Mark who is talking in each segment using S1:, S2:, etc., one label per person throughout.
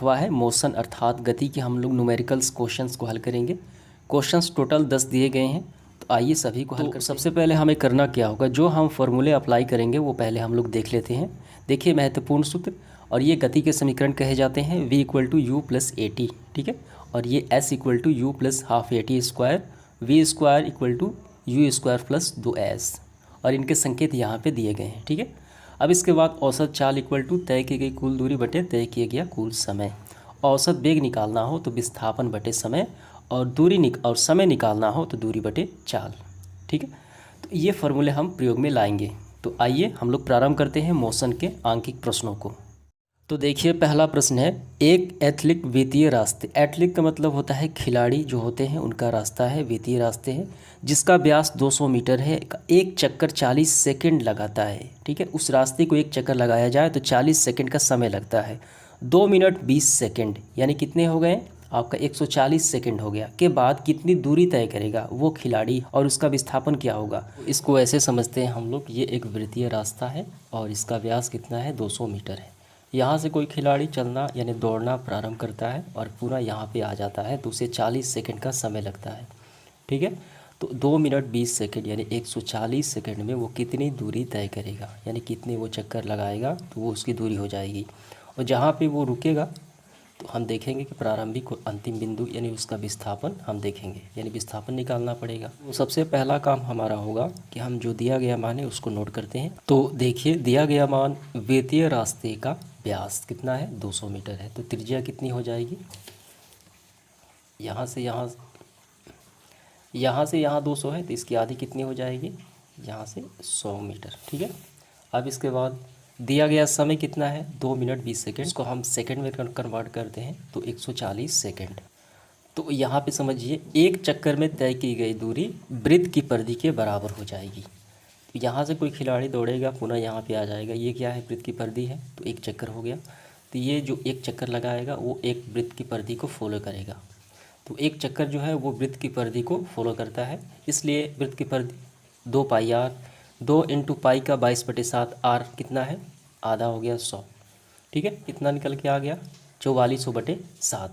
S1: 8वां है मोशन अर्थात गति के हम लोग न्यूमेरिकल्स क्वेश्चंस को हल करेंगे। क्वेश्चंस टोटल 10 दिए गए हैं, तो आइए सभी को हल कर। सबसे पहले हमें करना क्या होगा, जो हम फॉर्मूले अप्लाई करेंगे वो पहले हम लोग देख लेते हैं। देखिए महत्वपूर्ण सूत्र, और ये गति के समीकरण कहे जाते हैं v = u + at, ठीक है। और ये s = u + ½ at², v² = u² + 2s, और इनके संकेत यहाँ पे दिए गए हैं, ठीक है। अब इसके बाद औसत चाल = तय की गई कुल दूरी बटे तय किया गया कुल समय। औसत वेग निकालना हो तो विस्थापन बटे समय, और समय निकालना हो तो दूरी बटे चाल, ठीक है। तो ये फार्मूले हम प्रयोग में लाएंगे। तो आइए हम लोग प्रारंभ करते हैं मोशन के आंकिक प्रश्नों को। तो देखिए पहला प्रश्न है, एक एथलीट वित्तीय रास्ते, एथलीट का मतलब होता है खिलाड़ी जो होते हैं उनका रास्ता है, वित्तीय रास्ते है, जिसका व्यास 200 मीटर है, एक चक्कर 40 सेकंड लगाता है, ठीक है। उस रास्ते को एक चक्कर लगाया जाए तो 40 सेकंड का समय लगता है। 2 मिनट 20 सेकंड यानी कितने हो गए आपका 140 सेकंड हो गया, के बाद कितनी दूरी तय करेगा वो खिलाड़ी, और उसका विस्थापन क्या होगा। इसको ऐसे समझते हैं हम लोग, ये एक वृत्तीय रास्ता है और इसका व्यास कितना है 200 मीटर है। यहाँ से कोई खिलाड़ी चलना यानी दौड़ना प्रारंभ करता है और पूरा यहाँ पे आ जाता है, तो उसे 40 सेकंड का समय लगता है, ठीक है। तो 2 मिनट 20 सेकंड यानी 140 सेकंड में वो कितनी दूरी तय करेगा, यानी कितने वो चक्कर लगाएगा तो वो उसकी दूरी हो जाएगी। और जहाँ पे वो रुकेगा तो हम देखेंगे कि प्रारंभिक और अंतिम बिंदु यानी उसका विस्थापन हम देखेंगे, यानी विस्थापन निकालना पड़ेगा। तो सबसे पहला काम हमारा होगा कि हम जो दिया गया मान है उसको नोट करते हैं। तो देखिए दिया गया मान वित्तीय रास्ते का व्यास कितना है 200 मीटर है, तो त्रिज्या कितनी हो जाएगी, यहाँ से यहाँ 200 है तो इसकी आधी कितनी हो जाएगी, यहाँ से 100 मीटर, ठीक है। अब इसके बाद दिया गया समय कितना है 2 मिनट 20 सेकेंड, इसको हम सेकंड में कन्वर्ट करते हैं तो 140 सेकंड। तो यहाँ पे समझिए एक चक्कर में तय की गई दूरी वृत्त की परिधि के बराबर हो जाएगी। तो यहाँ से कोई खिलाड़ी दौड़ेगा पुनः यहाँ पे आ जाएगा, ये क्या है वृत्त की परिधि है, तो एक चक्कर हो गया। तो ये जो एक चक्कर लगाएगा वो एक वृत्त की परिधि को फॉलो करेगा, तो एक चक्कर जो है वो वृत्त की परिधि को फॉलो करता है, इसलिए वृत्त की परिधि 2πr, 2 × पाई का 22/7 r कितना है आधा हो गया 100, ठीक है। कितना निकल के आ गया 4400/7।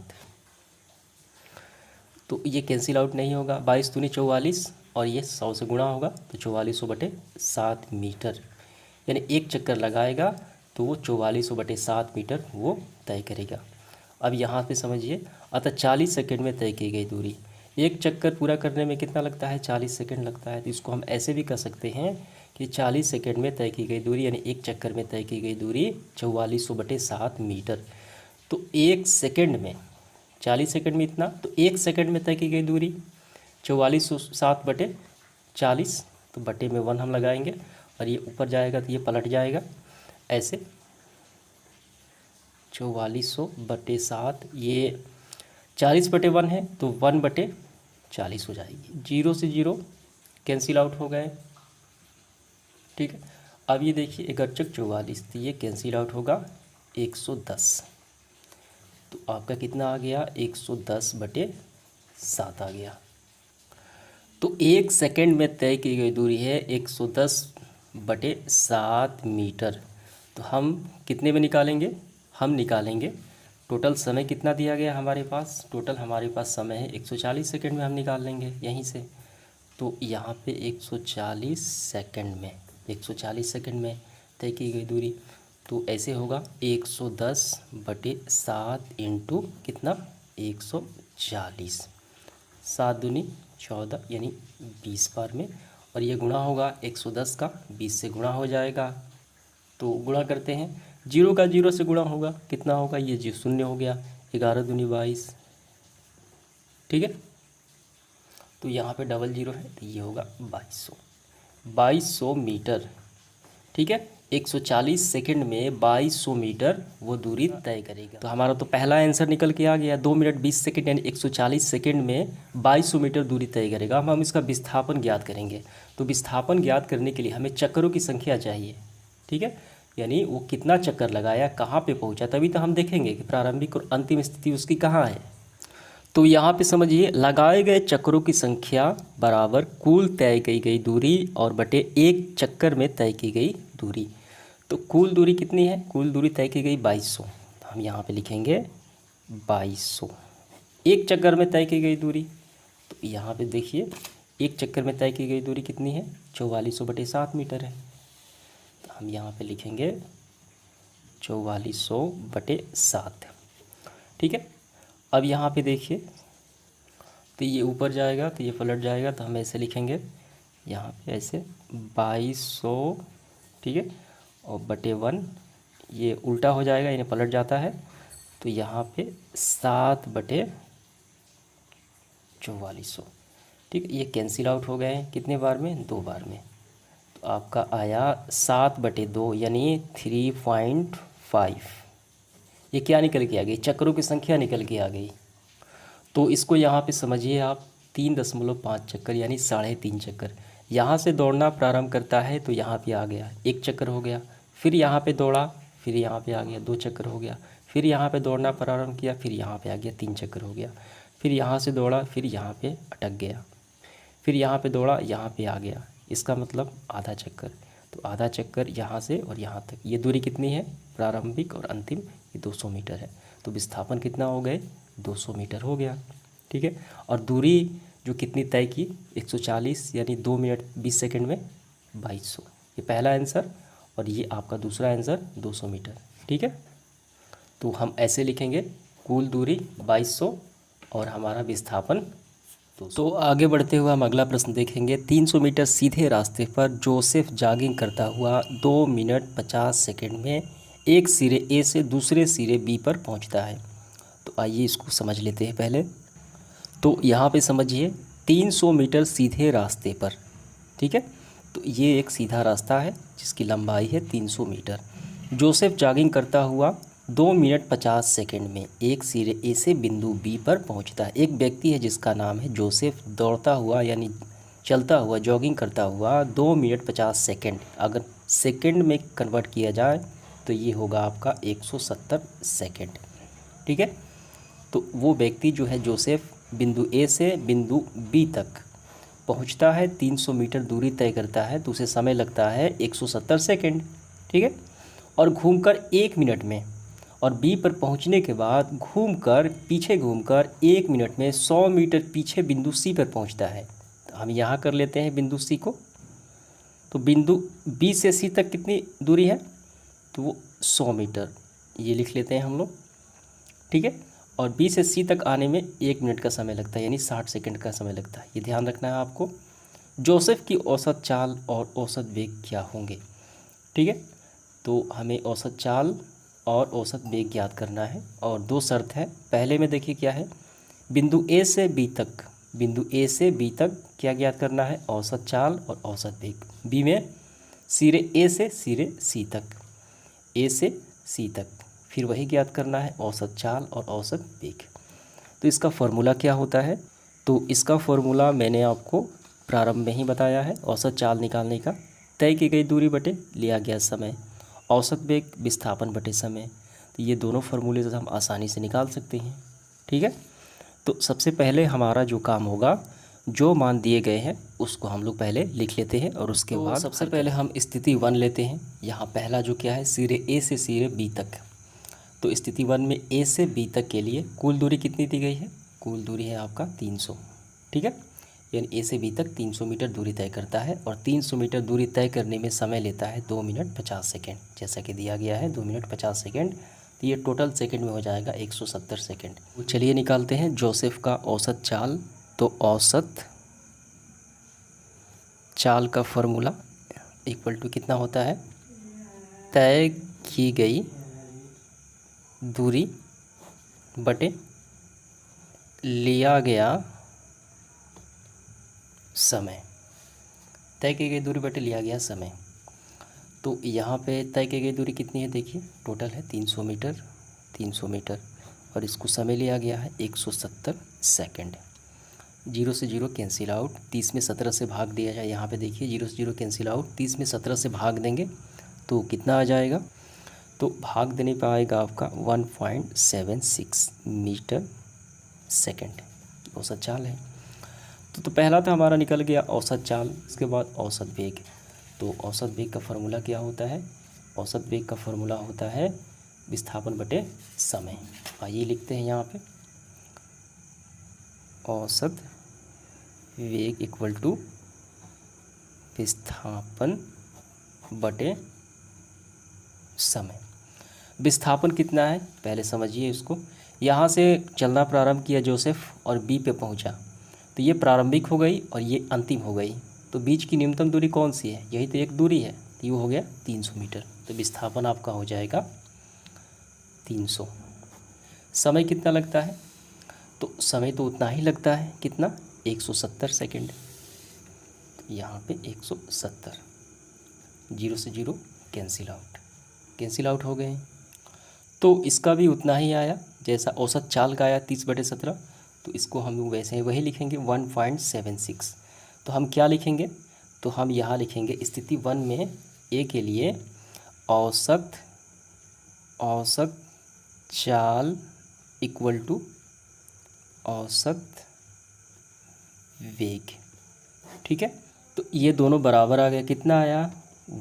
S1: तो ये कैंसिल आउट नहीं होगा, 22 दूनी 44 और ये 100 से गुणा होगा तो 4400/7 मीटर, यानी एक चक्कर लगाएगा तो वो 4400/7 मीटर वो तय करेगा। अब यहाँ पे समझिए, अतः 40 सेकंड में तय की गई दूरी, एक चक्कर पूरा करने में कितना लगता है 40 सेकंड लगता है। तो इसको हम ऐसे भी कर सकते हैं कि 40 सेकंड में तय की गई दूरी यानी एक चक्कर में तय की गई दूरी 4400/7 मीटर। तो एक सेकंड में 40 सेकंड में इतना, तो एक सेकंड में तय की गई दूरी 4407/40, तो बटे में 1 हम लगाएंगे और ये ऊपर जाएगा तो ये पलट जाएगा ऐसे 4400/7, ये 40/1 है तो 1/40 हो जाएगी, 0 से 0 कैंसिल आउट हो गए, ठीक है। अब ये देखिए 1/44 तो ये कैंसिल आउट होगा 110, तो आपका कितना आ गया 110/7 आ गया। तो एक सेकंड में तय की गई दूरी है 110/7 मीटर। तो हम कितने में निकालेंगे, हम निकालेंगे टोटल समय कितना दिया गया हमारे पास, टोटल हमारे पास समय है 140 सेकंड में हम निकाल लेंगे यहीं से। तो यहाँ पे 140 सेकंड में तय की गई दूरी, तो ऐसे होगा 110/7 इंटू कितना 140, 7 दूनी 14 यानी 20 बार में, और ये गुणा होगा 110 का 20 से गुणा हो जाएगा, तो गुणा करते हैं 0 का 0 से गुणा होगा कितना होगा, ये 0 हो गया, 11 दूनी 22, ठीक है। तो यहाँ पे डबल 0 है तो ये होगा 2200 मीटर, ठीक है। 140 सेकंड में 2200 मीटर वो दूरी तय करेगा। तो हमारा तो पहला आंसर निकल के आ गया, 2 मिनट 20 सेकंड यानी 140 सेकंड में 2200 मीटर दूरी तय करेगा। अब हम इसका विस्थापन ज्ञात करेंगे, तो विस्थापन ज्ञात करने के लिए हमें चक्करों की संख्या चाहिए, ठीक है, यानी वो कितना चक्कर लगाया, कहाँ पे पहुँचा, तभी तो हम देखेंगे कि प्रारंभिक और अंतिम स्थिति उसकी कहाँ है। तो यहाँ पे समझिए लगाए गए चक्रों की संख्या बराबर कुल तय की गई दूरी और बटे एक चक्कर में तय की गई दूरी। तो कुल दूरी कितनी है, कुल दूरी तय की गई 2200, तो हम यहाँ पे लिखेंगे 2200। एक चक्कर में तय की गई दूरी, तो यहाँ पे देखिए एक चक्कर में तय की गई दूरी कितनी है, 4400/7 मीटर है। तो हम यहाँ पे लिखेंगे 4400/7। ठीक है। अब यहाँ पे देखिए, तो ये ऊपर जाएगा तो ये पलट जाएगा, तो हम ऐसे लिखेंगे यहाँ पे ऐसे 2200, ठीक है, और /1, ये उल्टा हो जाएगा, इन्हें पलट जाता है, तो यहाँ पे 7/4400। ठीक है, ये कैंसिल आउट हो गए हैं कितने बार में, 2 बार में। तो आपका आया 7/2 यानी 3.5। ये क्या निकल के आ गई, चक्रों की संख्या निकल के आ गई। तो इसको यहाँ पे समझिए आप 3.5 चक्कर यानी 3.5 चक्कर। यहाँ से दौड़ना प्रारंभ करता है तो यहाँ पे आ गया 1 चक्कर हो गया, फिर यहाँ पे दौड़ा, फिर यहाँ पे आ गया 2 चक्कर हो गया, फिर यहाँ पे दौड़ना प्रारंभ किया, फिर यहाँ पे आ गया 3 चक्कर हो गया, फिर यहाँ से दौड़ा, फिर यहाँ पे अटक गया, फिर यहाँ पे दौड़ा, यहाँ पे आ गया, इसका मतलब आधा चक्कर। तो आधा चक्कर यहाँ से और यहाँ तक, ये दूरी कितनी है, प्रारंभिक और अंतिम, ये 200 मीटर है। तो विस्थापन कितना हो गए, 200 मीटर हो गया। ठीक है। और दूरी जो कितनी तय की, 140 यानी 2 मिनट 20 सेकंड में 2200। ये पहला आंसर, और ये आपका दूसरा आंसर 200 मीटर। ठीक है। तो हम ऐसे लिखेंगे, कुल दूरी 2200 और हमारा विस्थापन 200। तो आगे बढ़ते हुए हम अगला प्रश्न देखेंगे। 300 मीटर सीधे रास्ते पर जोसेफ जॉगिंग करता हुआ 2 मिनट 50 सेकंड में एक सिरे ए से दूसरे सिरे बी पर पहुंचता है। तो आइए इसको समझ लेते हैं पहले। तो यहाँ पे समझिए 300 मीटर सीधे रास्ते पर, ठीक है, तो ये एक सीधा रास्ता है जिसकी लंबाई है 300 मीटर। जोसेफ जॉगिंग करता हुआ 2 मिनट 50 सेकंड में एक सिरे ए से बिंदु बी पर पहुंचता है। एक व्यक्ति है जिसका नाम है जोसेफ, दौड़ता हुआ यानी चलता हुआ, जॉगिंग करता हुआ 2 मिनट 50 सेकंड, अगर सेकंड में कन्वर्ट किया जाए तो ये होगा आपका 170 सेकंड। ठीक है। तो वो व्यक्ति जो है जोसेफ बिंदु ए से बिंदु बी तक पहुंचता है, 300 मीटर दूरी तय करता है, तो उसे समय लगता है 170 सेकंड। ठीक है। और घूमकर 1 मिनट में, और बी पर पहुंचने के बाद घूमकर, पीछे घूमकर 1 मिनट में 100 मीटर पीछे बिंदु सी पर पहुंचता है। तो हम यहाँ कर लेते हैं बिंदु सी को। तो बिंदु बी से सी तक कितनी दूरी है, तो वो 100 मीटर, ये लिख लेते हैं हम लोग। ठीक है। और बी से सी तक आने में 1 मिनट का समय लगता है, यानी 60 सेकंड का समय लगता है, ये ध्यान रखना है आपको। जोसेफ की औसत चाल और औसत वेग क्या होंगे। ठीक है। तो हमें औसत चाल और औसत वेग ज्ञात करना है, और 2 शर्त है। पहले में देखिए क्या है, बिंदु ए से बी तक, बिंदु ए से बी तक क्या ज्ञात करना है, औसत चाल और औसत वेग। बी में सिरे ए से सिरे सी तक, ए से सी तक फिर वही ज्ञात करना है, औसत चाल और औसत वेग। तो इसका फॉर्मूला क्या होता है, तो इसका फॉर्मूला मैंने आपको प्रारंभ में ही बताया है। औसत चाल निकालने का, तय की गई दूरी बटे लिया गया समय, औसत वेग विस्थापन बटे समय। तो ये दोनों फार्मूले से हम आसानी से निकाल सकते हैं। ठीक है। तो सबसे पहले हमारा जो काम होगा, जो मान दिए गए हैं उसको हम लोग पहले लिख लेते हैं, और उसके बाद सबसे पहले हम स्थिति 1 लेते हैं। यहाँ पहला जो क्या है, सिरे ए से सिरे बी तक। तो स्थिति 1 में ए से बी तक के लिए कुल दूरी कितनी दी गई है, कुल दूरी है आपका 300। ठीक है। यानी ए से बी तक 300 मीटर दूरी तय करता है, और 300 मीटर दूरी तय करने में समय लेता है 2 मिनट 50 सेकेंड, जैसा कि दिया गया है 2 मिनट 50 सेकेंड। तो ये टोटल सेकंड में हो जाएगा 170 सेकंड। तो चलिए निकालते हैं जोसेफ का औसत चाल। तो औसत चाल का फॉर्मूला इक्वल टू कितना होता है, तय की गई दूरी बटे लिया गया समय। तय की गई दूरी बटे लिया गया समय। तो यहाँ पे तय की गई दूरी कितनी है, देखिए टोटल है 300 मीटर, 300 मीटर, और इसको समय लिया गया है 170 सेकंड। 0 से 0 कैंसिल आउट, 30 में 17 से भाग दिया जाए। यहाँ पे देखिए 0 से 0 कैंसिल आउट, 30 में 17 से भाग देंगे तो कितना आ जाएगा, तो भाग देने पर आएगा आपका 1.76 मीटर सेकंड औसत चाल है। तो पहला तो हमारा निकल गया औसत चाल। इसके बाद औसत वेग। तो औसत वेग का फार्मूला क्या होता है, औसत वेग का फार्मूला होता है विस्थापन बटे समय। आइए लिखते हैं यहाँ पे, औसत वेग इक्वल टू विस्थापन बटे समय। विस्थापन कितना है पहले समझिए इसको। यहाँ से चलना प्रारंभ किया जोसेफ और बी पे पहुँचा, तो ये प्रारंभिक हो गई और ये अंतिम हो गई, तो बीच की न्यूनतम दूरी कौन सी है, यही तो एक दूरी है, तो ये हो गया 300 मीटर। तो विस्थापन आपका हो जाएगा 300। समय कितना लगता है, तो समय तो उतना ही लगता है, कितना, 170 सेकेंड। तो यहाँ पे 170, 0 से 0 कैंसिल आउट हो गए। तो इसका भी उतना ही आया जैसा औसत चाल का आया 30/17, तो इसको हम वैसे ही वही लिखेंगे 1.76। तो हम क्या लिखेंगे, तो हम यहाँ लिखेंगे स्थिति 1 में ए के लिए औसत चाल इक्वल टू औसत वेग। ठीक है, तो ये दोनों बराबर आ गया, कितना आया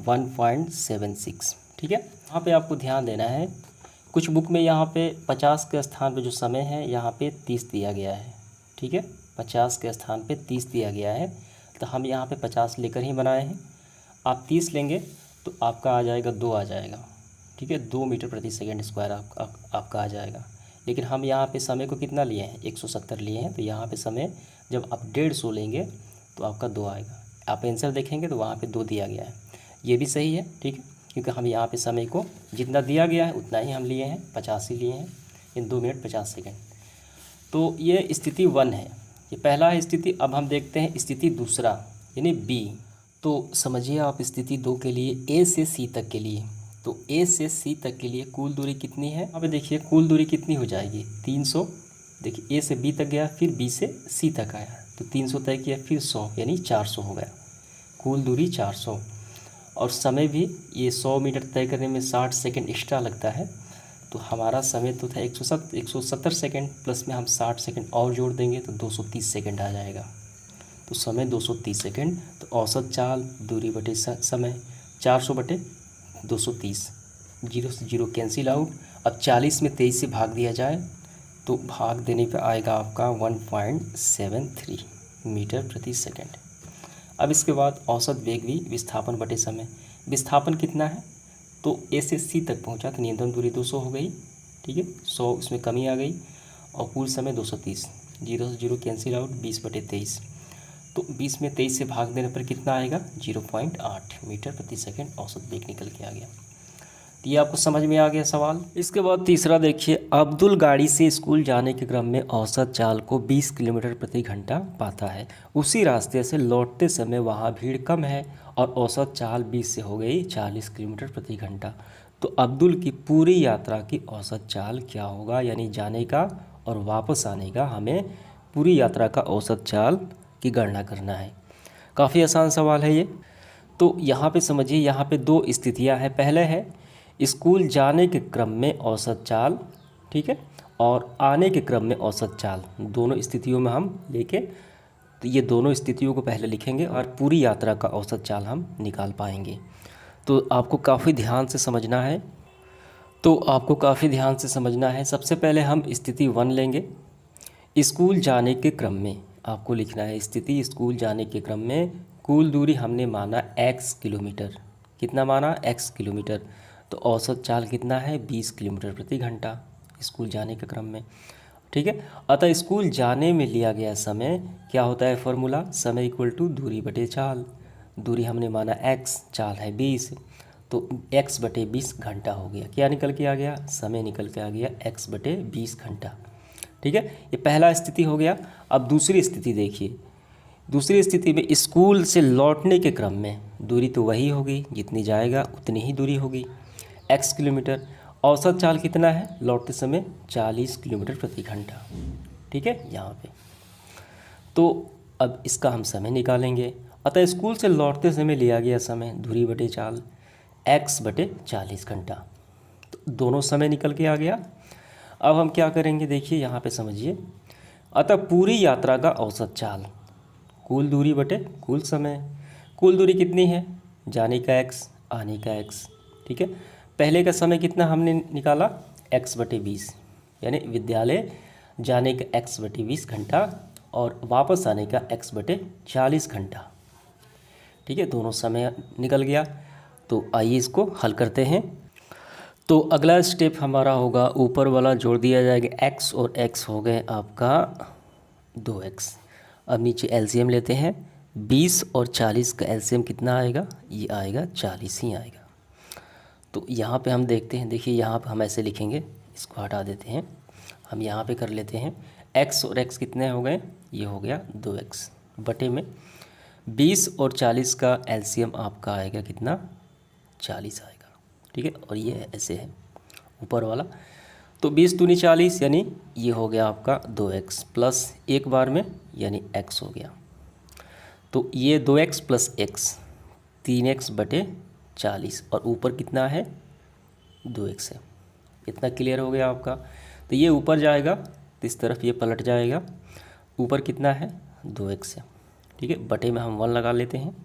S1: 1.76। ठीक है, यहाँ पे आपको ध्यान देना है, कुछ बुक में यहाँ पे 50 के स्थान पे जो समय है यहाँ पे 30 दिया गया है। ठीक है, 50 के स्थान पे 30 दिया गया है, तो हम यहाँ पे 50 लेकर ही बनाए हैं। आप 30 लेंगे तो आपका आ जाएगा 2 आ जाएगा। ठीक है, 2 मीटर प्रति सेकेंड स्क्वायर आपका आ जाएगा। लेकिन हम यहाँ पे समय को कितना लिए हैं, 170 लिए हैं, तो यहाँ पे समय जब आप 150 लेंगे तो आपका 2 आएगा। आप आंसर देखेंगे तो वहाँ पे 2 दिया गया है, ये भी सही है। ठीक है, क्योंकि हम यहाँ पे समय को जितना दिया गया है उतना ही हम लिए हैं, 50 ही लिए हैं, इन 2 मिनट 50 सेकेंड। तो ये स्थिति 1 है, ये पहला है स्थिति। अब हम देखते हैं स्थिति दूसरा यानी बी। तो समझिए आप स्थिति 2 के लिए ए से सी तक के लिए, तो ए से सी तक के लिए कुल दूरी कितनी है, अब देखिए कुल दूरी कितनी हो जाएगी 300। देखिए ए से बी तक गया, फिर बी से सी तक आया, तो 300 तय किया, फिर 100 यानी 400 हो गया, कुल दूरी 400। और समय भी ये 100 मीटर तय करने में 60 सेकेंड एक्स्ट्रा लगता है, तो हमारा समय तो था 170 सेकेंड, प्लस में हम 60 सेकेंड और जोड़ देंगे तो 230 सेकेंड आ जाएगा। तो समय 230 सेकेंड। तो औसत चाल दूरी बटे समय 400 बटे 230, 0 से 0 कैंसिल आउट। अब 40 में 23 से भाग दिया जाए तो भाग देने पे आएगा आपका 1.73 मीटर प्रति सेकेंड। अब इसके बाद औसत वेग भी विस्थापन बटे समय। विस्थापन कितना है, तो ए से सी तक पहुंचा तो न्यूनतम दूरी 200 हो गई। ठीक है, 100 इसमें कमी आ गई और कुल समय 230, 0 से 0 कैंसिल आउट, 20/23। तो 20 में 23 से भाग देने पर कितना आएगा 0.8 मीटर प्रति सेकेंड औसत वेग निकल के आ गया। तो ये आपको समझ में आ गया सवाल। इसके बाद तीसरा देखिए, अब्दुल गाड़ी से स्कूल जाने के क्रम में औसत चाल को 20 किलोमीटर प्रति घंटा पाता है। उसी रास्ते से लौटते समय वहाँ भीड़ कम है और औसत चाल 20 से हो गई 40 किलोमीटर प्रति घंटा। तो अब्दुल की पूरी यात्रा की औसत चाल क्या होगा, यानी जाने का और वापस आने का हमें पूरी यात्रा का औसत चाल की गणना करना है। काफ़ी आसान सवाल है ये। तो यहाँ पे समझिए, यहाँ पे 2 स्थितियाँ हैं। पहले है स्कूल जाने के क्रम में औसत चाल, ठीक है, और आने के क्रम में औसत चाल, दोनों स्थितियों में हम लेके, तो ये दोनों स्थितियों को पहले लिखेंगे और पूरी यात्रा का औसत चाल हम निकाल पाएंगे। तो आपको काफ़ी ध्यान से समझना है। सबसे पहले हम स्थिति 1 लेंगे। स्कूल जाने के क्रम में आपको लिखना है स्थिति, स्कूल जाने के क्रम में कुल दूरी हमने माना x किलोमीटर। कितना माना, x किलोमीटर। तो औसत चाल कितना है 20 किलोमीटर प्रति घंटा स्कूल जाने के क्रम में। ठीक है, अतः स्कूल जाने में लिया गया समय क्या होता है, फॉर्मूला समय इक्वल टू दूरी बटे चाल। दूरी हमने माना x, चाल है 20, तो x बटे 20 घंटा हो गया। क्या निकल के आ गया, समय निकल के आ गया x बटे 20 घंटा। ठीक है, ये पहला स्थिति हो गया। अब दूसरी स्थिति देखिए, दूसरी स्थिति में स्कूल से लौटने के क्रम में दूरी तो वही होगी, जितनी जाएगा उतनी ही दूरी होगी, x किलोमीटर। औसत चाल कितना है लौटते समय 40 किलोमीटर प्रति घंटा। ठीक है, यहाँ पे तो अब इसका हम समय निकालेंगे। अतः स्कूल से लौटते समय लिया गया समय दूरी बटे चाल x बटे 40 घंटा, तो दोनों समय निकल के आ गया। अब हम क्या करेंगे, देखिए यहाँ पे समझिए। अतः पूरी यात्रा का औसत चाल कुल दूरी बटे कुल समय। कुल दूरी कितनी है, जाने का x, आने का x। ठीक है, पहले का समय कितना हमने निकाला, x/20, यानी विद्यालय जाने का x/20 घंटा और वापस आने का x/40 घंटा। ठीक है, दोनों समय निकल गया। तो आइए इसको हल करते हैं। तो अगला स्टेप हमारा होगा, ऊपर वाला जोड़ दिया जाएगा, x और x हो गए आपका 2x। अब नीचे एलसीएम लेते हैं, 20 और 40 का एलसीएम कितना आएगा, ये आएगा 40 ही आएगा। तो यहाँ पे हम देखते हैं, देखिए यहाँ पे हम ऐसे लिखेंगे, इसको हटा देते हैं, हम यहाँ पे कर लेते हैं, x और x कितने हो गए, ये हो गया 2x बटे में 20 और 40 का एलसीएम आपका आएगा कितना, 40 आएगा। ठीक है, और ये ऐसे है ऊपर वाला। तो 20 दूनी 40, यानी ये हो गया आपका 2x प्लस एक बार में, यानी x हो गया। तो ये 2x प्लस x 3x बटे 40, और ऊपर कितना है, 2x है। इतना क्लियर हो गया आपका। तो ये ऊपर जाएगा तो इस तरफ ये पलट जाएगा, ऊपर कितना है, 2x है। ठीक है, बटे में हम 1 लगा लेते हैं।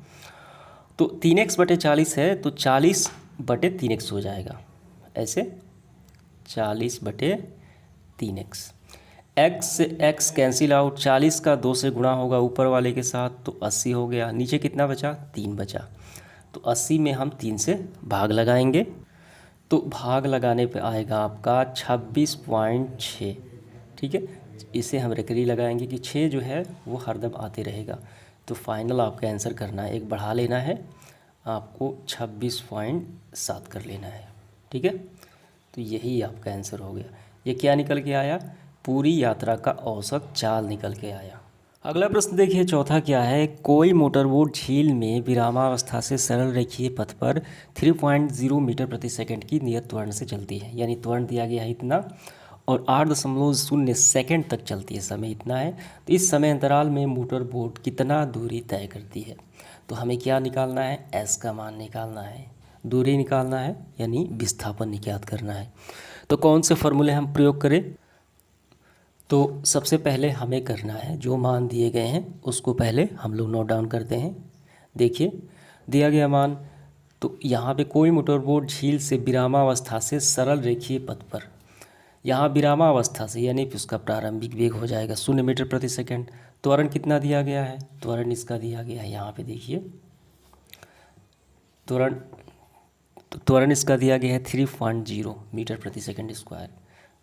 S1: तो 3x बटे 40 है, तो 40 बटे 3x हो जाएगा, ऐसे 40 बटे 3x। x से x कैंसिल आउट, 40 का 2 से गुणा होगा ऊपर वाले के साथ, तो 80 हो गया। नीचे कितना बचा, 3 बचा। तो 80 में हम 3 से भाग लगाएंगे, तो भाग लगाने पे आएगा आपका 26.6। ठीक है, इसे हम रेकरी लगाएंगे कि 6 जो है वो हरदम आते रहेगा। तो फाइनल आपका आंसर करना है, एक बढ़ा लेना है, आपको 26.7 कर लेना है। ठीक है, तो यही आपका आंसर हो गया। ये क्या निकल के आया, पूरी यात्रा का औसत चाल निकल के आया। अगला प्रश्न देखिए, चौथा क्या है, कोई मोटरबोट झील में विरामावस्था से सरल रेखीय पथ पर 3.0 मीटर प्रति सेकंड की नियत त्वरण से चलती है, यानी त्वरण दिया गया है इतना, और 8.0 सेकंड तक चलती है, समय इतना है। तो इस समय अंतराल में मोटरबोट कितना दूरी तय करती है। तो हमें क्या निकालना है, एस का मान निकालना है, दूरी निकालना है, यानी विस्थापन ज्ञात करना है। तो कौन से फॉर्मूले हम प्रयोग करें, तो सबसे पहले हमें करना है, जो मान दिए गए हैं उसको पहले हम लोग नोट डाउन करते हैं। देखिए दिया गया मान, तो यहाँ पे कोई मोटरबोट झील से विरामावस्था से सरल रेखीय पथ पर, यहाँ विरामावस्था से यानी कि उसका प्रारंभिक वेग हो जाएगा 0 मीटर प्रति सेकंड। त्वरण कितना दिया गया है, त्वरण इसका दिया गया है, यहाँ पे देखिए त्वरण इसका दिया गया है 3.0 मीटर प्रति सेकंड स्क्वायर।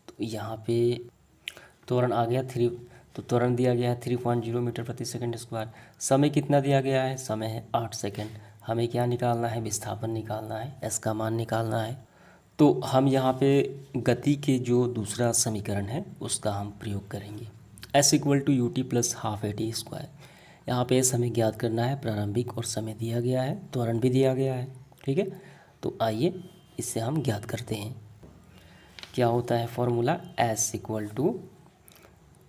S1: तो यहाँ पे त्वरण आ गया 3, तो त्वरण दिया गया है 3.0 मीटर प्रति सेकंड स्क्वायर। समय कितना दिया गया है, समय है 8 सेकंड। हमें क्या निकालना है, विस्थापन निकालना है, एस का मान निकालना है। तो हम यहाँ पे गति के जो दूसरा समीकरण है उसका हम प्रयोग करेंगे, S = ut + ½ at स्क्वायर। यहाँ पे एस हमें ज्ञात करना है, प्रारंभिक और समय दिया गया है, त्वरण भी दिया गया है। ठीक है, तो आइए इससे हम ज्ञात करते हैं। क्या होता है formula, S =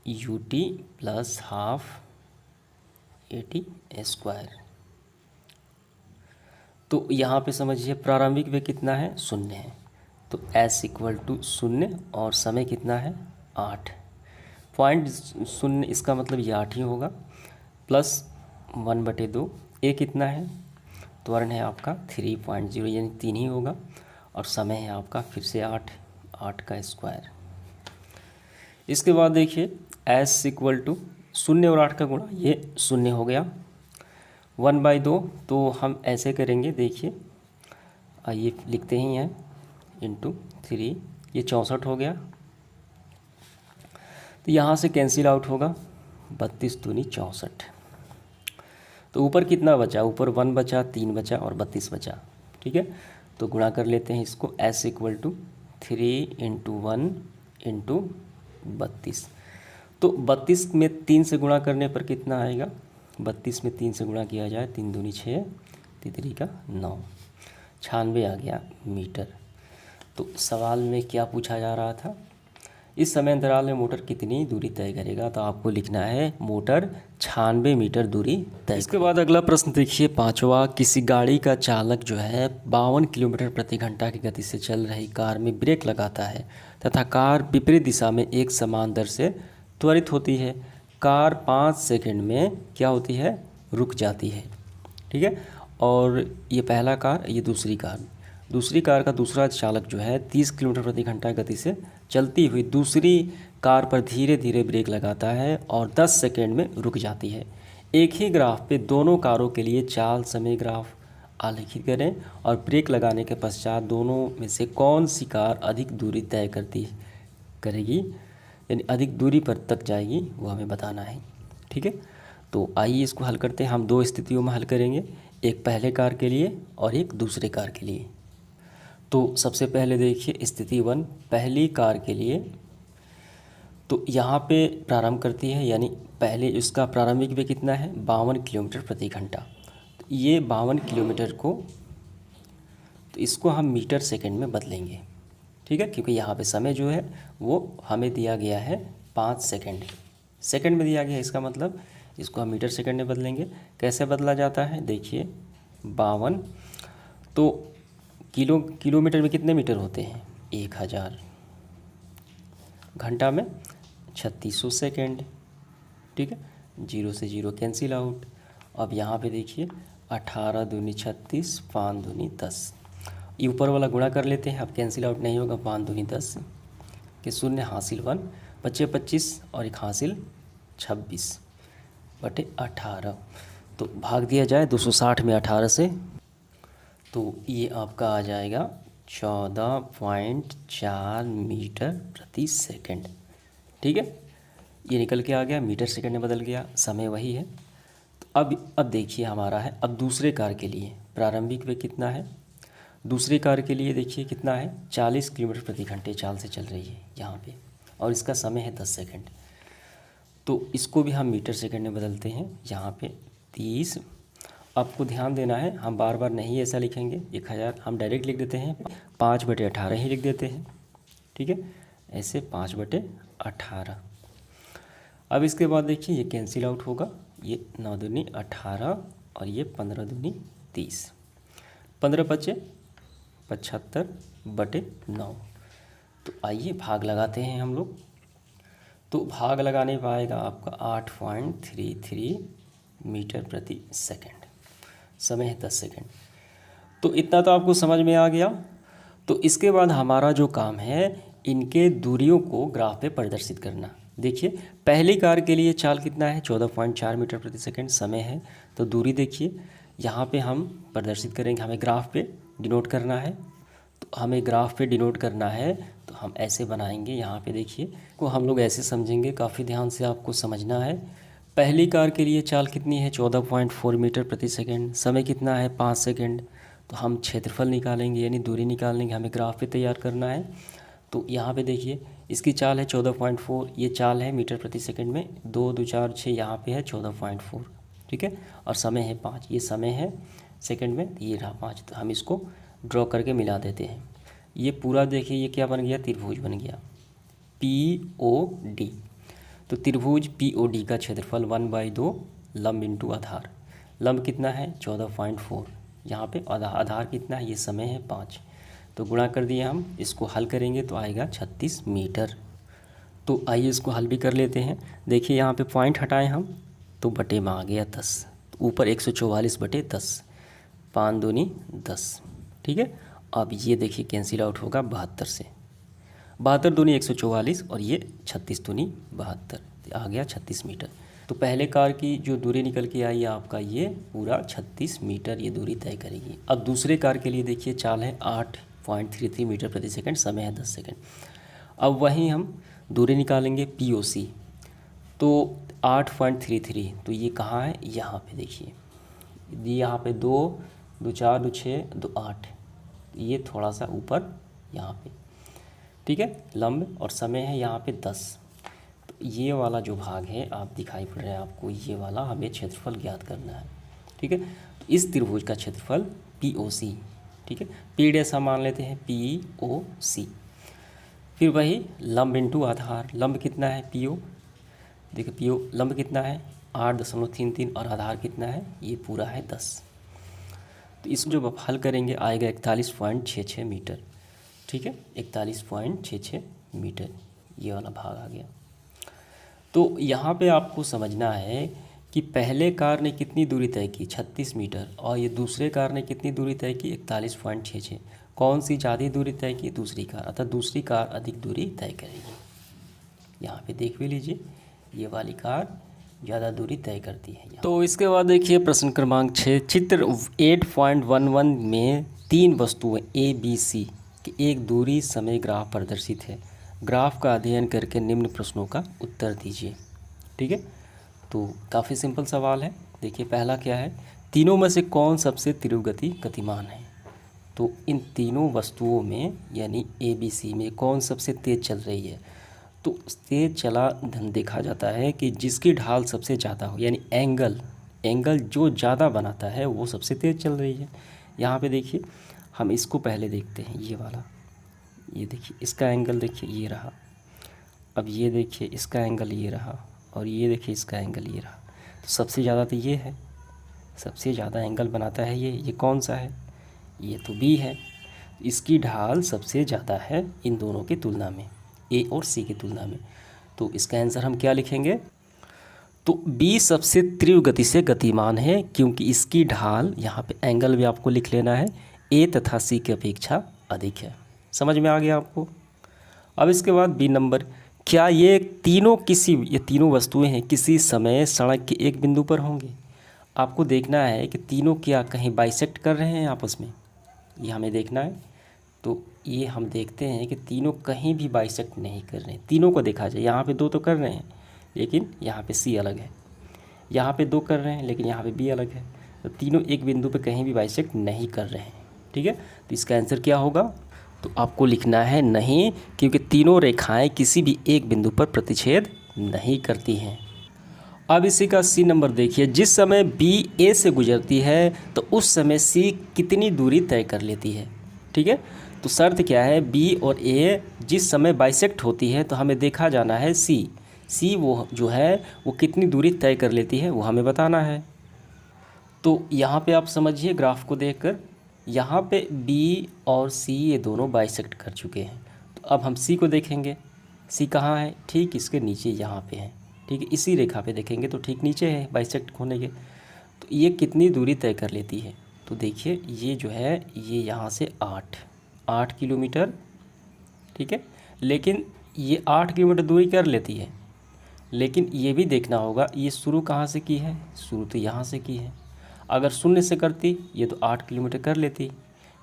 S1: ut + ½ at square. तो यहाँ पे समझिए प्रारंभिक वेग कितना है, 0 है, तो S = 0 और समय कितना है 8.0, इसका मतलब ये 8 ही होगा, प्लस 1/2। ए कितना है, त्वरण है आपका 3.0 यानी 3 ही होगा, और समय है आपका फिर से 8 का स्क्वायर। इसके बाद देखिए S = 0 और 8 का गुणा, ये 0 हो गया, 1/2। तो हम ऐसे करेंगे, देखिए आइए लिखते ही हैं, इंटू 3, ये 64 हो गया। तो यहाँ से कैंसिल आउट होगा, 32 दूनी 64। तो ऊपर कितना बचा, ऊपर 1 बचा, 3 बचा और 32 बचा। ठीक है, तो गुणा कर लेते हैं इसको, S = 3 × 1 × 32। तो 32 में 3 से गुणा करने पर कितना आएगा, 32 में 3 से गुणा किया जाए, 3 दूनी 6, 3 का 9, 96 आ गया मीटर। तो सवाल में क्या पूछा जा रहा था, इस समय अंतराल में मोटर कितनी दूरी तय करेगा। तो आपको लिखना है मोटर 96 मीटर दूरी तय। इसके बाद अगला प्रश्न देखिए, पांचवा, किसी गाड़ी का चालक जो है 52 किलोमीटर प्रति घंटा की गति से चल रही कार में ब्रेक लगाता है तथा कार विपरीत दिशा में एक समान दर से त्वरित होती है। कार 5 सेकंड में क्या होती है, रुक जाती है। ठीक है, और ये पहला कार, ये दूसरी कार, दूसरी कार का दूसरा चालक जो है 30 किलोमीटर प्रति घंटा गति से चलती हुई दूसरी कार पर धीरे धीरे ब्रेक लगाता है और 10 सेकेंड में रुक जाती है। एक ही ग्राफ पे दोनों कारों के लिए चाल समय ग्राफ आलेखित करें और ब्रेक लगाने के पश्चात दोनों में से कौन सी कार अधिक दूरी तय करेगी, यानी अधिक दूरी पर तक जाएगी, वो हमें बताना है। ठीक है, तो आइए इसको हल करते हैं। हम दो स्थितियों में हल करेंगे, एक पहले कार के लिए और एक दूसरे कार के लिए। तो सबसे पहले देखिए स्थिति 1 पहली कार के लिए। तो यहाँ पे प्रारंभ करती है, यानी पहले इसका प्रारंभिक वेग कितना है 52 किलोमीटर प्रति घंटा। तो ये 52 किलोमीटर को, तो इसको हम मीटर सेकंड में बदलेंगे। ठीक है, क्योंकि यहाँ पे समय जो है वो हमें दिया गया है 5 सेकंड में दिया गया है। इसका मतलब इसको हम मीटर सेकंड में बदलेंगे। कैसे बदला जाता है देखिए, 52 तो किलोमीटर में कितने मीटर होते हैं 1000, घंटा में 3600 सेकेंड। ठीक है, 0 से 0 कैंसिल आउट। अब यहाँ पे देखिए 18 दूनी 36, 5 दूनी 10, ये ऊपर वाला गुणा कर लेते हैं। अब कैंसिल आउट नहीं होगा, 5 दूनी 10 के 0 हासिल 1, बचे 25 और एक हासिल 26 बटे 18। तो भाग दिया जाए 260 में 18 से, तो ये आपका आ जाएगा 14.4 मीटर प्रति सेकंड। ठीक है, ये निकल के आ गया, मीटर सेकंड में बदल गया, समय वही है। तो अब देखिए हमारा है, अब दूसरे कार के लिए प्रारंभिक वेग कितना है। दूसरी कार के लिए देखिए कितना है 40 किलोमीटर प्रति घंटे चाल से चल रही है यहाँ पे, और इसका समय है 10 सेकंड। तो इसको भी हम मीटर सेकंड में बदलते हैं। यहाँ पे 30, आपको ध्यान देना है, हम बार बार नहीं ऐसा लिखेंगे 1000, हम डायरेक्ट लिख देते हैं 5/18 ही लिख देते हैं। ठीक है, ऐसे 5/18। अब इसके बाद देखिए ये कैंसिल आउट होगा, ये 9 दूनी 18 और ये 15 दूनी 30, 15 बचे 75/9। तो आइए भाग लगाते हैं हम लोग। तो भाग लगाने पाएगा आपका 8.33 मीटर प्रति सेकंड, समय है 10 सेकंड। तो इतना तो आपको समझ में आ गया। तो इसके बाद हमारा जो काम है इनके दूरियों को ग्राफ पे प्रदर्शित करना। देखिए पहली कार के लिए चाल कितना है 14.4 मीटर प्रति सेकंड, समय है। तो दूरी देखिए यहाँ पे हम प्रदर्शित करेंगे, हमें ग्राफ पे डिनोट करना है। तो हमें ग्राफ पे डिनोट करना है तो हम ऐसे बनाएंगे। यहाँ पे देखिए को हम लोग ऐसे समझेंगे, काफ़ी ध्यान से आपको समझना है। पहली कार के लिए चाल कितनी है 14.4 मीटर प्रति सेकंड, समय कितना है 5 सेकंड। तो हम क्षेत्रफल निकालेंगे, यानी दूरी निकालेंगे, हमें ग्राफ पे तैयार करना है। तो यहाँ पे देखिए इसकी चाल है 14.4, ये चाल है मीटर प्रति सेकंड में, 2 2 4 6 यहाँ पे है 14.4। ठीक है, और समय है 5, ये समय है सेकंड में, ये रहा 5। तो हम इसको ड्रॉ करके मिला देते हैं। ये पूरा देखिए ये क्या बन गया, त्रिभुज बन गया POD। तो त्रिभुज POD का क्षेत्रफल 1/2 लंब इंटू आधार। लंब कितना है 14.4, यहाँ पे आधार कितना है, ये समय है 5। तो गुणा कर दिए हम, इसको हल करेंगे तो आएगा 36 मीटर। तो आइए इसको हल भी कर लेते हैं। देखिए यहाँ पे पॉइंट हटाएं हम तो बटे में आ गया 10, तो ऊपर 144/10, 5 दूनी 10। ठीक है, अब ये देखिए कैंसिल आउट होगा 72 से, 72 दूनी 144 और ये 36 दूनी 72, आ गया 36 मीटर। तो पहले कार की जो दूरी निकल के आई आपका ये पूरा 36 मीटर ये दूरी तय करेगी। अब दूसरे कार के लिए देखिए चाल है 8.33 मीटर प्रति सेकंड, समय है 10 सेकंड। अब वहीं हम दूरी निकालेंगे POC। तो 8.33, तो ये कहाँ है, यहाँ पे देखिए, यहाँ पे 2 2 4 2 6 2 8, ये थोड़ा सा ऊपर यहाँ पे। ठीक है, लंब और समय है यहाँ पे 10। तो ये वाला जो भाग है आप दिखाई पड़ रहा है आपको, ये वाला हमें क्षेत्रफल ज्ञात करना है। ठीक है, तो इस त्रिभुज का क्षेत्रफल POC। ठीक है, P' हम मान लेते हैं POC। फिर वही लंब इंटू आधार, लंब कितना है PO, देखिए PO लंब कितना है 8.33 और आधार कितना है, ये पूरा है 10। तो इसको जो हल करेंगे आएगा 41.66 मीटर। ठीक है, 41.66 मीटर ये वाला भाग आ गया। तो यहाँ पे आपको समझना है कि पहले कार ने कितनी दूरी तय की 36 मीटर और ये दूसरे कार ने कितनी दूरी तय की 41.66। कौन सी ज़्यादा दूरी तय की? दूसरी कार, अतः दूसरी कार अधिक दूरी तय करेगी। यहाँ पे देख भी लीजिए, ये वाली कार ज़्यादा दूरी तय करती है। तो इसके बाद देखिए प्रश्न क्रमांक 6, चित्र 8.11 में 3 वस्तुएं ए बी सी की एक दूरी समय ग्राफ प्रदर्शित है। ग्राफ का अध्ययन करके निम्न प्रश्नों का उत्तर दीजिए। ठीक है, तो काफ़ी सिंपल सवाल है। देखिए पहला क्या है, तीनों में से कौन सबसे तीव्र गतिमान है? तो इन तीनों वस्तुओं में यानी ए बी सी में कौन सबसे तेज़ चल रही है? तो तेज़ चला धन देखा जाता है कि जिसकी ढाल सबसे ज़्यादा हो, यानी एंगल जो ज़्यादा बनाता है वो सबसे तेज़ चल रही है। यहाँ पे देखिए हम इसको पहले देखते हैं, ये वाला, ये देखिए इसका एंगल देखिए ये रहा। अब ये देखिए इसका एंगल ये रहा, और ये देखिए इसका एंगल ये रहा। तो सबसे ज़्यादा तो ये है, सबसे ज़्यादा एंगल बनाता है ये कौन सा है? ये तो बी है। इसकी ढाल सबसे ज़्यादा है इन दोनों की तुलना में, ए और सी की तुलना में। तो इसका आंसर हम क्या लिखेंगे? तो बी सबसे तीव्र गति से गतिमान है क्योंकि इसकी ढाल, यहाँ पे एंगल भी आपको लिख लेना है, ए तथा सी की अपेक्षा अधिक है। समझ में आ गया आपको? अब इसके बाद बी नंबर, क्या ये तीनों वस्तुएं हैं किसी समय सड़क के एक बिंदु पर होंगे? आपको देखना है कि तीनों क्या कहीं बाइसेक्ट कर रहे हैं आपस में, ये हमें देखना है। तो ये हम देखते हैं कि तीनों कहीं भी बाइसेक्ट नहीं कर रहे हैं। तीनों को देखा जाए, यहाँ पे 2 तो कर रहे हैं लेकिन यहाँ पे सी अलग है, यहाँ पे 2 कर रहे हैं लेकिन यहाँ पे बी अलग है। तो तीनों एक बिंदु पे कहीं भी बाइसेक्ट नहीं कर रहे हैं। ठीक है, तो इसका आंसर क्या होगा? तो आपको लिखना है नहीं, क्योंकि तीनों रेखाएं किसी भी एक बिंदु पर प्रतिच्छेद नहीं करती हैं। अब इसी का सी नंबर देखिए, जिस समय बी ए से गुजरती है तो उस समय सी कितनी दूरी तय कर लेती है? ठीक है, तो शर्त क्या है, बी और ए जिस समय बाइसेक्ट होती है तो हमें देखा जाना है सी वो जो है वो कितनी दूरी तय कर लेती है वो हमें बताना है। तो यहाँ पे आप समझिए ग्राफ को देखकर, यहाँ पे बी और सी ये दोनों बाइसेक्ट कर चुके हैं। तो अब हम सी को देखेंगे, सी कहाँ है? ठीक इसके नीचे यहाँ पे है। ठीक है, इसी रेखा पे देखेंगे तो ठीक नीचे है बाइसेक्ट होने के। तो ये कितनी दूरी तय कर लेती है? तो देखिए ये जो है ये यहाँ से 8 किलोमीटर, ठीक है, लेकिन ये 8 किलोमीटर दूरी कर लेती है। लेकिन ये भी देखना होगा ये शुरू कहाँ से की है? शुरू तो यहाँ से की है। अगर शून्य से करती ये तो 8 किलोमीटर कर लेती,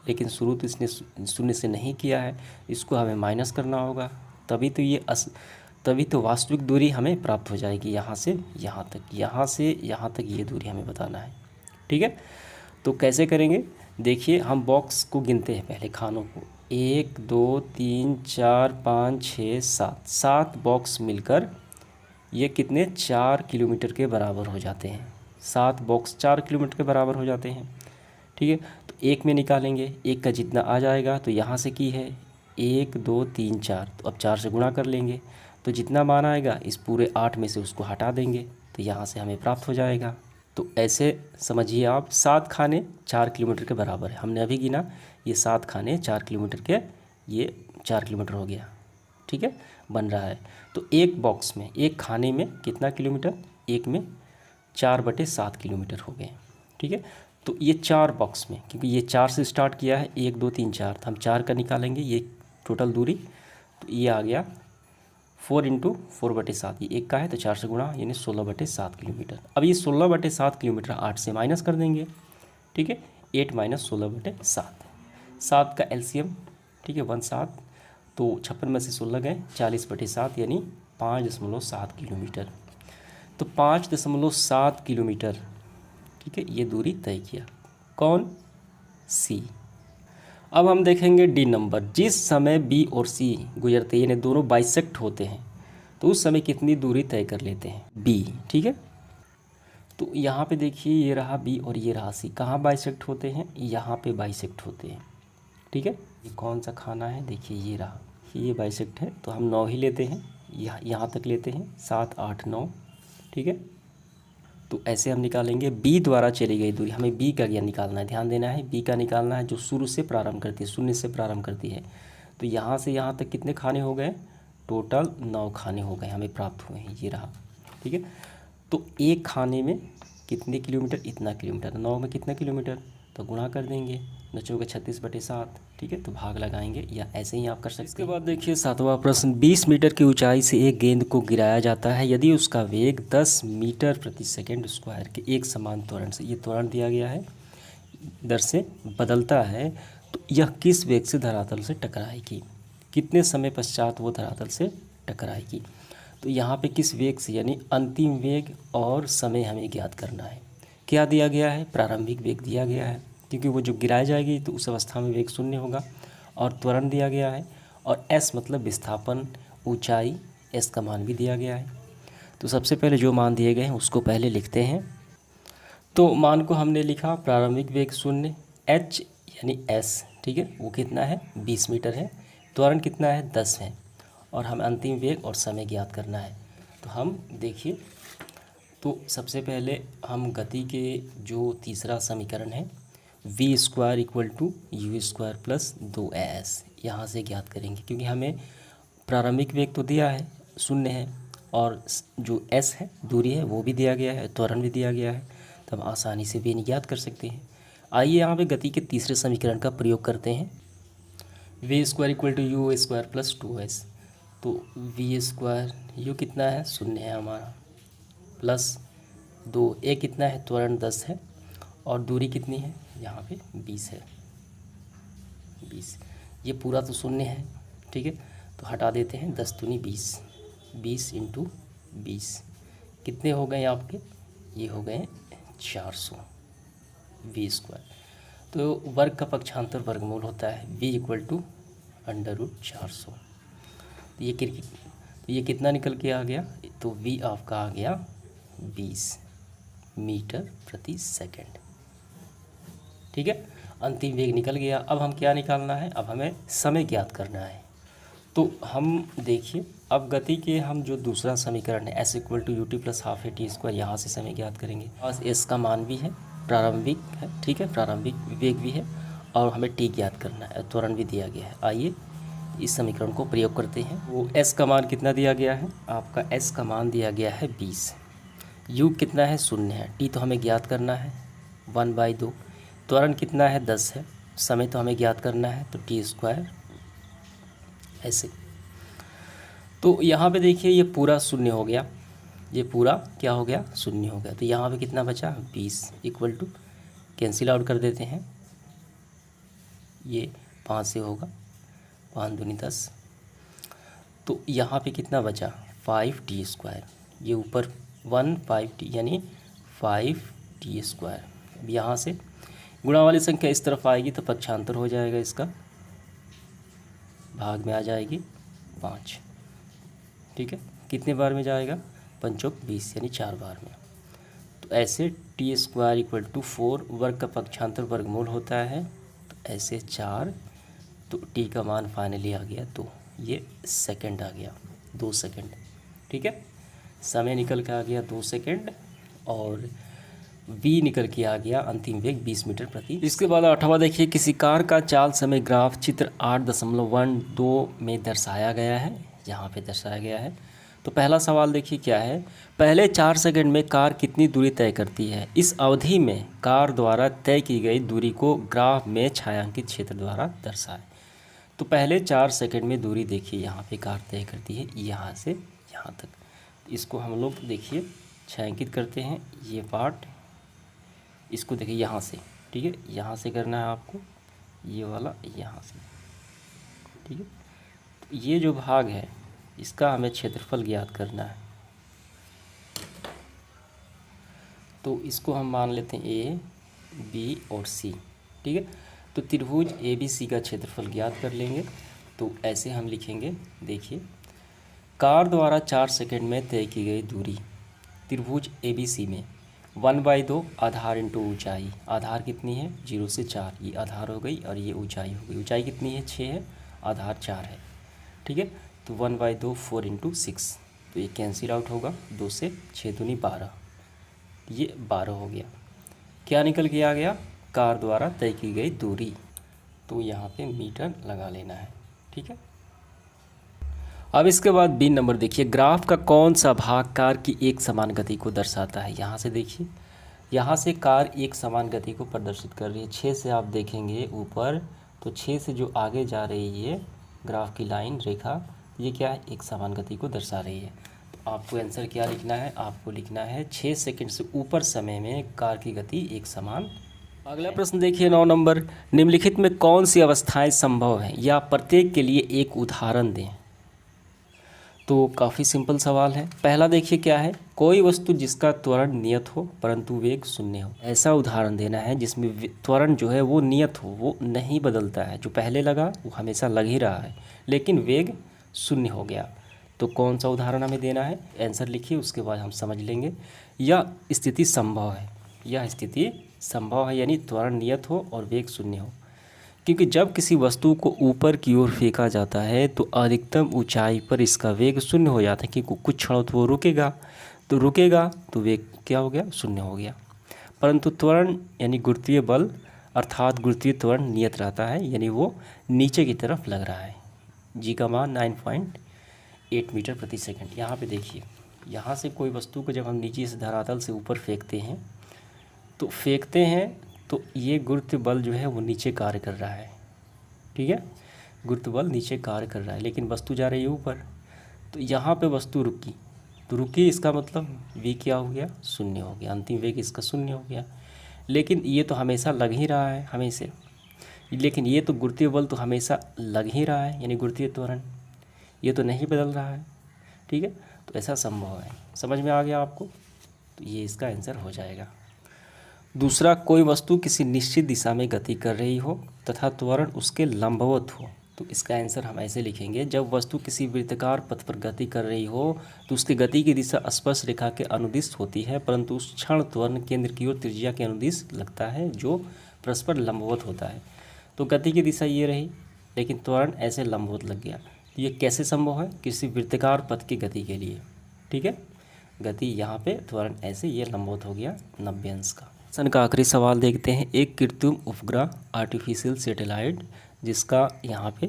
S1: लेकिन शुरू तो इसने शून्य से नहीं किया है, इसको हमें माइनस करना होगा, तभी तो वास्तविक दूरी हमें प्राप्त हो जाएगी। यहाँ से यहाँ तक, यहाँ से यहाँ तक ये दूरी हमें बताना है। ठीक है, तो कैसे करेंगे? देखिए हम बॉक्स को गिनते हैं पहले, खानों को, 1 2 3 4 5 6 7 बॉक्स मिलकर ये कितने 4 किलोमीटर के बराबर हो जाते हैं। 7 बॉक्स 4 किलोमीटर के बराबर हो जाते हैं। ठीक है, तो एक में निकालेंगे, एक का जितना आ जाएगा तो यहाँ से की है 1 2 3 4, तो अब 4 से गुणा कर लेंगे तो जितना मान आएगा इस पूरे 8 में से उसको हटा देंगे तो यहाँ से हमें प्राप्त हो जाएगा। तो ऐसे समझिए आप 7 खाने 4 किलोमीटर के बराबर है। हमने अभी गिना, ये 7 खाने 4 किलोमीटर के, ये 4 किलोमीटर हो गया। ठीक है, बन रहा है। तो एक बॉक्स में, एक खाने में कितना किलोमीटर? एक में 4/7 किलोमीटर हो गए। ठीक है, तो ये 4 बॉक्स में, क्योंकि ये 4 से स्टार्ट किया है, 1 2 3 4, तो हम 4 का निकालेंगे ये टोटल दूरी, तो ये आ गया 4 × 4/7, ये 1 का है तो 4 से गुणा, यानी 16/7 किलोमीटर। अब ये 16/7 किलोमीटर 8 से माइनस कर देंगे। ठीक है, 8 - 16/7, 7 का एलसीएम, ठीक है 17, तो 56 में से 16 गए, 40/7 यानी 5.7 किलोमीटर। तो 5.7 किलोमीटर, ठीक है, ये दूरी तय किया कौन? सी। अब हम देखेंगे डी नंबर, जिस समय बी और सी गुजरते हैं, यानी दोनों बाइसेक्ट होते हैं, तो उस समय कितनी दूरी तय कर लेते हैं? बी। ठीक है, तो यहाँ पे देखिए ये रहा बी और ये रहा सी, कहाँ बाइसेक्ट होते हैं? यहाँ पे बाइसेक्ट होते हैं। ठीक है, ये कौन सा खाना है? देखिए ये रहा, ये बाइसेक्ट है तो हम 9 ही लेते हैं, यहाँ तक लेते हैं, 7 8 9। ठीक है, तो ऐसे हम निकालेंगे बी द्वारा चली गई दूरी, हमें बी का ज्ञान निकालना है, ध्यान देना है, बी का निकालना है जो शुरू से प्रारंभ करती है, शून्य से प्रारंभ करती है। तो यहाँ से यहाँ तक कितने खाने हो गए? टोटल 9 खाने हो गए हमें प्राप्त हुए हैं, ये रहा। ठीक है, तो एक खाने में कितने किलोमीटर? इतना किलोमीटर। 9 में कितना किलोमीटर? तो गुणा कर देंगे, बचोगे 36/7, ठीक है, तो भाग लगाएंगे या ऐसे ही आप कर सकते हैं। इसके बाद देखिए 7वां प्रश्न, 20 मीटर की ऊंचाई से एक गेंद को गिराया जाता है यदि उसका वेग 10 मीटर प्रति सेकंड स्क्वायर के एक समान त्वरण से, ये त्वरण दिया गया है, दर से बदलता है, तो यह किस वेग से धरातल से टकराएगी, कितने समय पश्चात वो धरातल से टकराएगी। तो यहाँ पे किस वेग से, यानी अंतिम वेग और समय हमें ज्ञात करना है। क्या दिया गया है, प्रारंभिक वेग दिया गया है, क्योंकि वो जो गिराई जाएगी तो उस अवस्था में वेग 0 होगा, और त्वरण दिया गया है, और s मतलब विस्थापन, ऊंचाई, s का मान भी दिया गया है। तो सबसे पहले जो मान दिए गए हैं उसको पहले लिखते हैं। तो मान को हमने लिखा, प्रारंभिक वेग 0, h यानी s, ठीक है, वो कितना है 20 मीटर है, त्वरण कितना है 10 है, और हमें अंतिम वेग और समय ज्ञात करना है। तो हम देखिए, तो सबसे पहले हम गति के जो तीसरा समीकरण है v² = u² + 2as, यहाँ से ज्ञात करेंगे, क्योंकि हमें प्रारंभिक वेग तो दिया है 0 है, और जो s है, दूरी है, वो भी दिया गया है, त्वरण भी दिया गया है, तो हम आसानी से भी ज्ञात कर सकते हैं। आइए यहाँ पे गति के तीसरे समीकरण का प्रयोग करते हैं। v² = u² + 2s, तो v², u कितना है 0 है हमारा, प्लस 2, a कितना है, त्वरण 10 है, और दूरी कितनी है यहाँ पे 20 है, 20, ये पूरा तो 0 है, ठीक है, तो हटा देते हैं, 10 दूनी 20, 20 × 20 कितने हो गए आपके, ये हो गए 400 v²। तो वर्ग का पक्षांतर वर्गमूल होता है, v = √400, तो ये कितना निकल के आ गया, तो v आपका आ गया 20 मीटर प्रति सेकंड, ठीक है, अंतिम वेग निकल गया। अब हम क्या निकालना है, अब हमें समय ज्ञात करना है। तो हम देखिए, अब गति के हम जो दूसरा समीकरण है s = ut + ½ at², यहाँ से समय ज्ञात करेंगे। पास s का मान भी है, प्रारंभिक है, ठीक है, प्रारंभिक वेग भी है, और हमें t ज्ञात करना है, त्वरण भी दिया गया है। आइए इस समीकरण को प्रयोग करते हैं। वो s का मान कितना दिया गया है, आपका s का मान दिया गया है 20, u कितना है 0 है, t तो हमें ज्ञात करना है 1/2, त्वरण कितना है 10 है, समय तो हमें ज्ञात करना है, तो t², ऐसे। तो यहाँ पे देखिए ये पूरा 0 हो गया, ये पूरा क्या हो गया 0 हो गया, तो यहाँ पे कितना बचा 20 = कैंसिल आउट कर देते हैं, ये 5 से होगा, 5 दूनी 10, तो यहाँ पे कितना बचा 5t², ये ऊपर 5t यानी 5t²। अब यहाँ से गुणा वाली संख्या इस तरफ आएगी तो पक्षांतर हो जाएगा, इसका भाग में आ जाएगी 5, ठीक है, कितने बार में जाएगा 5 × 20 यानी 4 बार में। तो ऐसे t² = 4, वर्ग का पक्षांतर वर्गमूल होता है, तो ऐसे 4, तो t का मान फाइनली आ गया 2, ये सेकंड आ गया, 2 सेकंड, ठीक है, समय निकल के आ गया 2 सेकंड, और v निकल के आ गया अंतिम वेग 20 मीटर प्रति। इसके बाद 8वां देखिए, किसी कार का चाल समय ग्राफ चित्र 8.12 में दर्शाया गया है, यहाँ पे दर्शाया गया है। तो पहला सवाल देखिए क्या है, पहले 4 सेकंड में कार कितनी दूरी तय करती है, इस अवधि में कार द्वारा तय की गई दूरी को ग्राफ में छायांकित क्षेत्र द्वारा दर्शाएं। तो पहले 4 सेकंड में दूरी देखिए, यहाँ पे कार तय करती है यहाँ से यहाँ तक, इसको हम लोग देखिए छायांकित करते हैं, ये पार्ट, इसको देखिए यहाँ से, ठीक है, यहाँ से करना है आपको, ये वाला यहाँ से, ठीक है, तो ये जो भाग है इसका हमें क्षेत्रफल ज्ञात करना है। तो इसको हम मान लेते हैं ए, बी और सी, ठीक है, तो त्रिभुज ए बी सी का क्षेत्रफल ज्ञात कर लेंगे। तो ऐसे हम लिखेंगे, देखिए, कार द्वारा 4 सेकंड में तय की गई दूरी त्रिभुज ए बी सी में 1/2 आधार इंटू ऊंचाई, आधार कितनी है 0 से 4, ये आधार हो गई और ये ऊंचाई हो गई, ऊंचाई कितनी है 6 है, आधार 4 है, ठीक है, तो 1/2 4 × 6, तो ये कैंसिल आउट होगा, 2 से 6 दूनी 12, ये 12 हो गया। क्या निकल के आ गया, कार द्वारा तय की गई दूरी, तो यहाँ पे मीटर लगा लेना है, ठीक है। अब इसके बाद बी नंबर देखिए, ग्राफ का कौन सा भाग कार की एक समान गति को दर्शाता है। यहाँ से देखिए यहाँ से कार एक समान गति को प्रदर्शित कर रही है। 6 से आप देखेंगे ऊपर, तो 6 से जो आगे जा रही है ग्राफ की लाइन रेखा, ये क्या है, एक समान गति को दर्शा रही है। तो आपको आंसर क्या लिखना है, आपको लिखना है 6 सेकंड से ऊपर समय में कार की गति एक समान। अगला प्रश्न देखिए 9 नंबर, निम्नलिखित में कौन सी अवस्थाएं संभव हैं या प्रत्येक के लिए एक उदाहरण दें। तो काफ़ी सिंपल सवाल है। पहला देखिए क्या है, कोई वस्तु जिसका त्वरण नियत हो परंतु वेग शून्य हो। ऐसा उदाहरण देना है जिसमें त्वरण जो है वो नियत हो, वो नहीं बदलता है, जो पहले लगा वो हमेशा लग ही रहा है, लेकिन वेग शून्य हो गया। तो कौन सा उदाहरण हमें देना है, आंसर लिखिए, उसके बाद हम समझ लेंगे। यह स्थिति संभव है, यह स्थिति संभव है, यानी त्वरण नियत हो और वेग शून्य हो। क्योंकि जब किसी वस्तु को ऊपर की ओर फेंका जाता है तो अधिकतम ऊंचाई पर इसका वेग शून्य हो जाता है, क्योंकि कुछ क्षणों तो वो रुकेगा, तो वेग क्या हो गया, शून्य हो गया। परंतु त्वरण यानी गुरुत्वीय बल अर्थात गुरुत्वीय त्वरण नियत रहता है, यानी वो नीचे की तरफ लग रहा है। जी का मान 9.8 मीटर प्रति सेकंड। यहाँ पे देखिए, यहाँ से कोई वस्तु को जब हम नीचे से धरातल से ऊपर फेंकते हैं तो ये गुरुत्व बल जो है वो नीचे कार्य कर रहा है, ठीक है, गुरुत्व बल नीचे कार्य कर रहा है, लेकिन वस्तु जा रही है ऊपर। तो यहाँ पे वस्तु रुकी, तो रुकी इसका मतलब वेग क्या हो गया, शून्य हो गया, अंतिम वेग इसका शून्य हो गया। लेकिन ये तो हमेशा लग ही रहा है हमेशा, लेकिन ये तो गुरुत्वीय बल तो हमेशा लग ही रहा है, यानी गुरुत्वीय त्वरण ये तो नहीं बदल रहा है, ठीक है। तो ऐसा संभव है, समझ में आ गया आपको, तो ये इसका आंसर हो जाएगा। दूसरा, कोई वस्तु किसी निश्चित दिशा में गति कर रही हो तथा त्वरण उसके लंबवत हो। तो इसका आंसर हम ऐसे लिखेंगे, जब वस्तु किसी वृत्ताकार पथ पर गति कर रही हो तो उसकी गति की दिशा स्पर्श रेखा के अनुदिश होती है, परंतु उस क्षण त्वरण केंद्र की ओर त्रिज्या के अनुदिश लगता है, जो परस्पर लंबवत होता है। तो गति की दिशा ये रही, लेकिन त्वरण ऐसे लंबवत लग गया। तो ये कैसे संभव है, किसी वृत्ताकार पथ की गति के लिए, ठीक है, गति यहाँ पे, त्वरण ऐसे, ये लंबवत हो गया 90 अंश का। सन का आखिरी सवाल देखते हैं। एक कृत्रिम उपग्रह आर्टिफिशियल सैटेलाइट जिसका यहाँ पे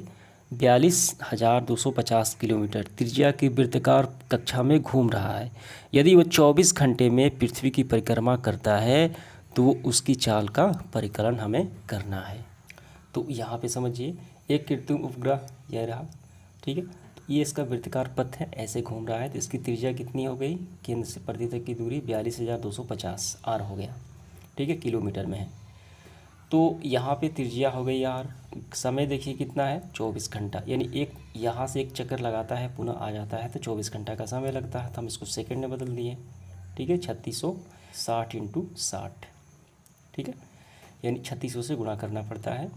S1: 42,250 किलोमीटर त्रिज्या की वृत्ताकार कक्षा में घूम रहा है। यदि वह 24 घंटे में पृथ्वी की परिक्रमा करता है तो उसकी चाल का परिकलन हमें करना है। तो यहाँ पे समझिए, एक कृत्रिम उपग्रह यह रहा, ठीक है, तो ये इसका वृत्ताकार पथ है, ऐसे घूम रहा है, तो इसकी त्रिज्या कितनी हो गई, केंद्र से पृथ्वी तक की दूरी 42,250 आर हो गया, ठीक है, किलोमीटर में है। तो यहाँ पे त्रिज्या हो गई आर, समय देखिए कितना है, 24 घंटा, यानी एक यहाँ से एक चक्कर लगाता है पुनः आ जाता है, तो 24 घंटा का समय लगता है, तो हम इसको सेकंड में बदल दिए, ठीक है, 3660 × 60, ठीक है, यानी 3600 से गुणा करना पड़ता है।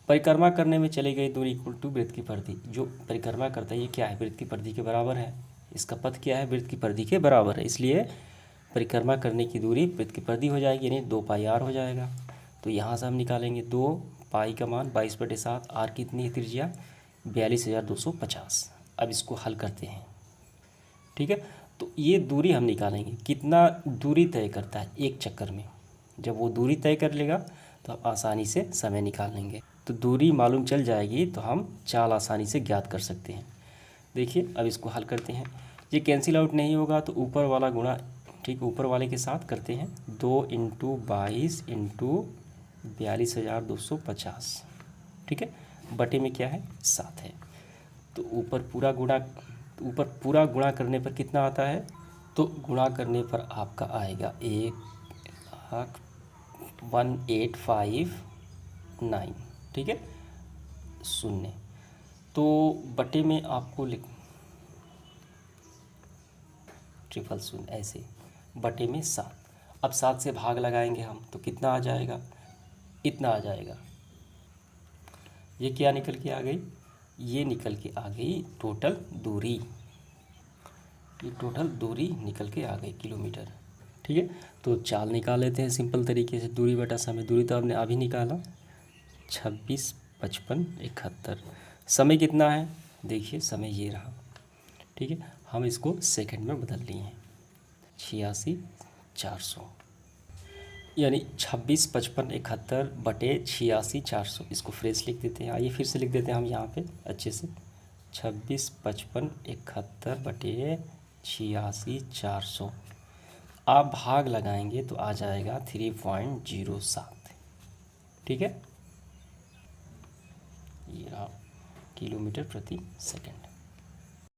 S1: परिक्रमा करने में चली गई दूरी इक्वल टू वृत्त की परिधि, जो परिक्रमा करता है ये क्या है, वृत्त की परिधि के बराबर है, इसका पथ क्या है, वृत्त की परिधि के बराबर है, इसलिए परिक्रमा करने की दूरी वृत्त की परिधि हो जाएगी, यानी 2πr हो जाएगा। तो यहाँ से हम निकालेंगे 2π का मान 22/7, आर कितनी है त्रिज्या 42,250। अब इसको हल करते हैं, ठीक है, तो ये दूरी हम निकालेंगे, कितना दूरी तय करता है एक चक्कर में, जब वो दूरी तय कर लेगा तो हम आसानी से समय निकाल लेंगे। तो दूरी मालूम चल जाएगी तो हम चाल आसानी से ज्ञात कर सकते हैं। देखिए अब इसको हल करते हैं, ये कैंसिल आउट नहीं होगा तो ऊपर वाला गुणा, ठीक, ऊपर वाले के साथ करते हैं, 2 × 22 × 42,250, ठीक है, बटे में क्या है 7 है। तो ऊपर पूरा गुणा करने पर कितना आता है, तो गुणा करने पर आपका आएगा 1,1859, ठीक है, 0, तो बटे में आपको लिख 000 ऐसे, बटे में 7। अब 7 से भाग लगाएंगे हम तो कितना आ जाएगा, इतना आ जाएगा। ये क्या निकल के आ गई, ये निकल के आ गई टोटल दूरी, ये टोटल दूरी निकल के आ गई किलोमीटर, ठीक है। तो चाल निकाल लेते हैं सिंपल तरीके से, दूरी बटा समय, दूरी तो आपने अभी निकाला 26, 55, 71। समय कितना है, देखिए समय ये रहा, ठीक है, हम इसको सेकंड में बदल लिए हैं, 86,400, यानी 26, 55, 71 बटे 86,400, इसको फ्रेश लिख देते हैं। आइए फिर से लिख देते हैं हम यहाँ पे अच्छे से, 26, 55, 71 बटे 86,400। आप भाग लगाएंगे तो आ जाएगा 3.07। ठीक है, ये रहा किलोमीटर प्रति सेकंड।